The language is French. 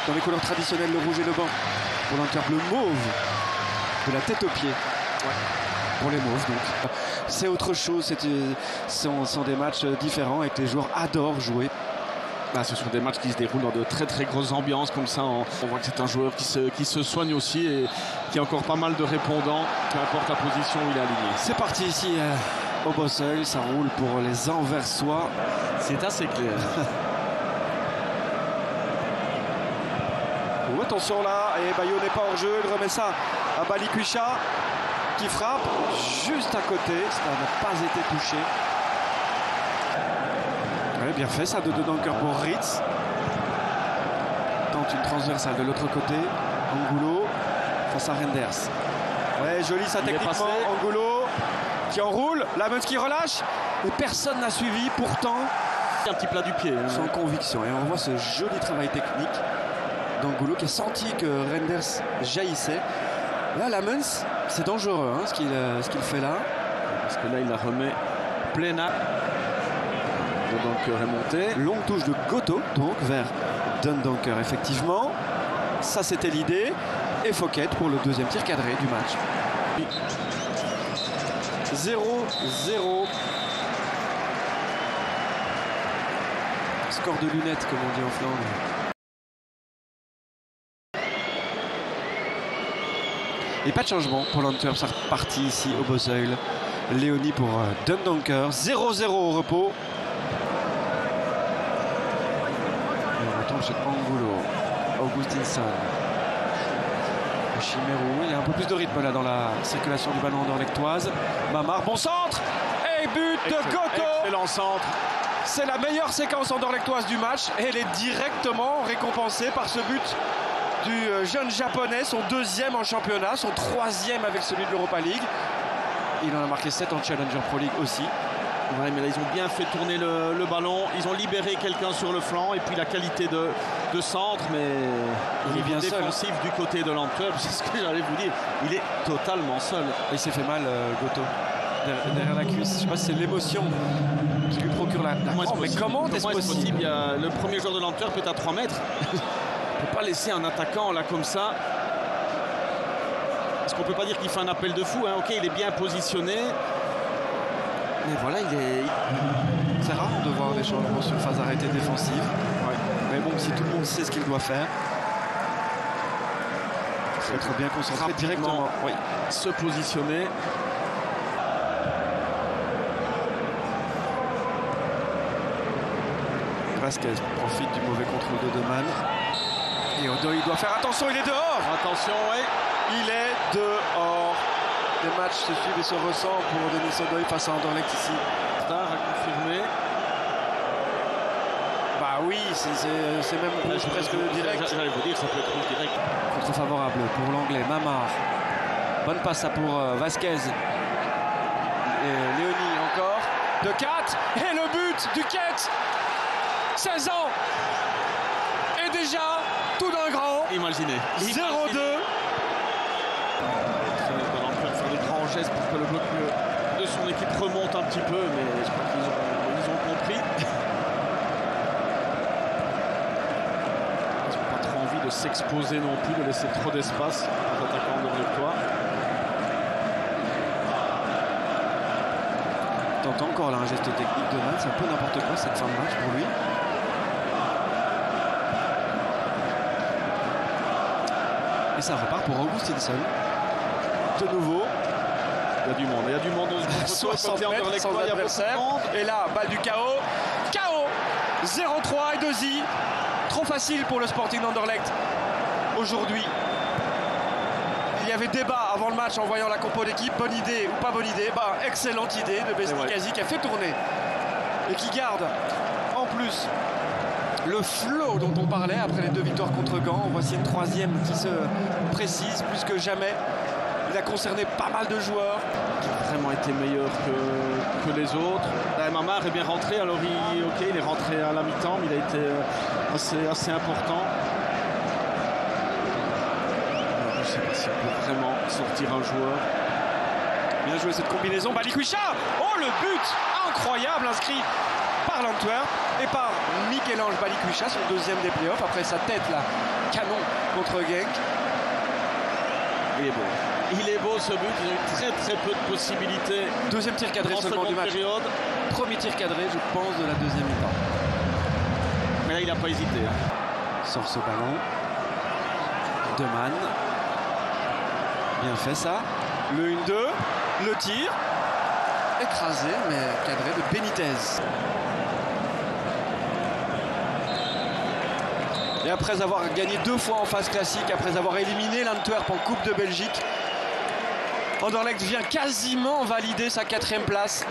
dans les couleurs traditionnelles, le rouge et le blanc. Pour l'Inter, le mauve de la tête aux pieds. Ouais. Pour les mauves, donc. C'est autre chose, ce sont des matchs différents et que les joueurs adorent jouer. Bah, ce sont des matchs qui se déroulent dans de très très grosses ambiances comme ça. On voit que c'est un joueur qui se soigne aussi et qui a encore pas mal de répondants, peu importe la position où il est aligné. C'est parti ici au Bosseuil, ça roule pour les Anversois. C'est assez clair. Oh, attention là, et Bayo n'est pas hors jeu, il remet ça à Balikwisha qui frappe juste à côté, ça n'a pas été touché. Ouais, bien fait ça de Dunker pour Ritz. Tente une transversale de l'autre côté. Angulo face à Renders. Ouais, joli ça techniquement. Angulo qui enroule. Lamens qui relâche. Mais personne n'a suivi. Pourtant, un petit plat du pied. Hein. Sans conviction. Et on voit ce joli travail technique d'Angulo qui a senti que Renders jaillissait. Là, Lamens, c'est dangereux hein, ce qu'il fait là. Parce que là, il la remet pleine. Dunker est monté. Longue touche de Goto, donc vers Dunker, effectivement. Ça, c'était l'idée. Et Fouquet pour le deuxième tir cadré du match. 0-0. Score de lunettes, comme on dit en Flandre. Et pas de changement pour l'Antwerp. Ça repartit ici au Bosseuil. Léonie pour Dunker. 0-0 au repos. Chez Angulo, Augustinsson, Chimérou, il y a un peu plus de rythme là dans la circulation du ballon anderlechtoise. Mamar, bon centre et but de Goto. Excellent centre. C'est la meilleure séquence anderlechtoise du match et elle est directement récompensée par ce but du jeune japonais, son deuxième en championnat, son troisième avec celui de l'Europa League. Il en a marqué 7 en Challenger Pro League aussi. Ouais, mais là, ils ont bien fait tourner le ballon. Ils ont libéré quelqu'un sur le flanc. Et puis la qualité de centre, mais il est bien défensif seul du côté de l'Antwerp. C'est ce que j'allais vous dire. Il est totalement seul. Et il s'est fait mal, Goto, derrière la cuisse. Je ne sais pas si c'est l'émotion qui lui procure la mais comment est-ce possible? Le premier joueur de l'Antwerp est à 3 mètres. On ne peut pas laisser un attaquant là comme ça. Parce qu'on ne peut pas dire qu'il fait un appel de fou. Hein. Ok, il est bien positionné. Mais voilà, c'est rare de voir des changements sur phase arrêtée défensive. Ouais. Mais bon, si tout le monde sait ce qu'il doit faire, il faut être bien concentré directement. Oui. Se positionner. Vasquez profite du mauvais contrôle de Deman. Et Odo, il doit faire attention, il est dehors. Attention, oui. Il est dehors. Les matchs se suivent et se ressemblent pour Denis Odoy face à Anderlecht ici. Star a confirmé. Bah oui, c'est même presque direct. J'allais vous dire, ça peut être direct. Contre favorable pour l'anglais, Mamar. Bonne passe ça pour Vasquez. Et Léonie encore. De 4. Et le but du Quête. 16 ans. Et déjà, tout d'un grand. Imaginez. 0-2. Geste pour que le bloc de son équipe remonte un petit peu, mais je crois qu'ils ont compris. Ils n'ont pas trop envie de s'exposer non plus, de laisser trop d'espace aux attaquants anderlechtois. T'entends encore là un geste technique de main, c'est un peu n'importe quoi cette fin de match pour lui. Et ça repart pour Augustinsson. De nouveau. Il y a du monde dans ce 60 mètres sans adversaire. Et là, balle du KO. KO 0-3 et 2-i. Trop facile pour le Sporting d'Anderlecht. Aujourd'hui, il y avait débat avant le match en voyant la compo d'équipe. Bonne idée ou pas bonne idée? Excellente idée de Besnikazi qui a fait tourner. Et qui garde en plus le flow dont on parlait après les 2 victoires contre Gand. Voici une 3e qui se précise plus que jamais. Il a concerné pas mal de joueurs. Qui a vraiment été meilleur que les autres. Mamar est bien rentré, alors il est rentré à la mi-temps, mais il a été assez important. Alors, je ne sais pas s'il peut vraiment sortir un joueur. Bien joué cette combinaison. Balikwisha. Oh, le but incroyable inscrit par l'Antwerp et par Michel-Ange Balikwisha, son deuxième des playoffs, après sa tête là, canon contre Genk. Il est beau. Il est beau ce but, il a eu très peu de possibilités. Deuxième tir cadré seulement du match. Période. Premier tir cadré, je pense, de la deuxième mi-temps. Mais là, il n'a pas hésité. Sort ce ballon. Deman. Bien fait ça. Le 1-2. Le tir. Écrasé, mais cadré de Benitez. Et après avoir gagné 2 fois en phase classique, après avoir éliminé l'Antwerp en Coupe de Belgique, Anderlecht vient quasiment valider sa 4e place.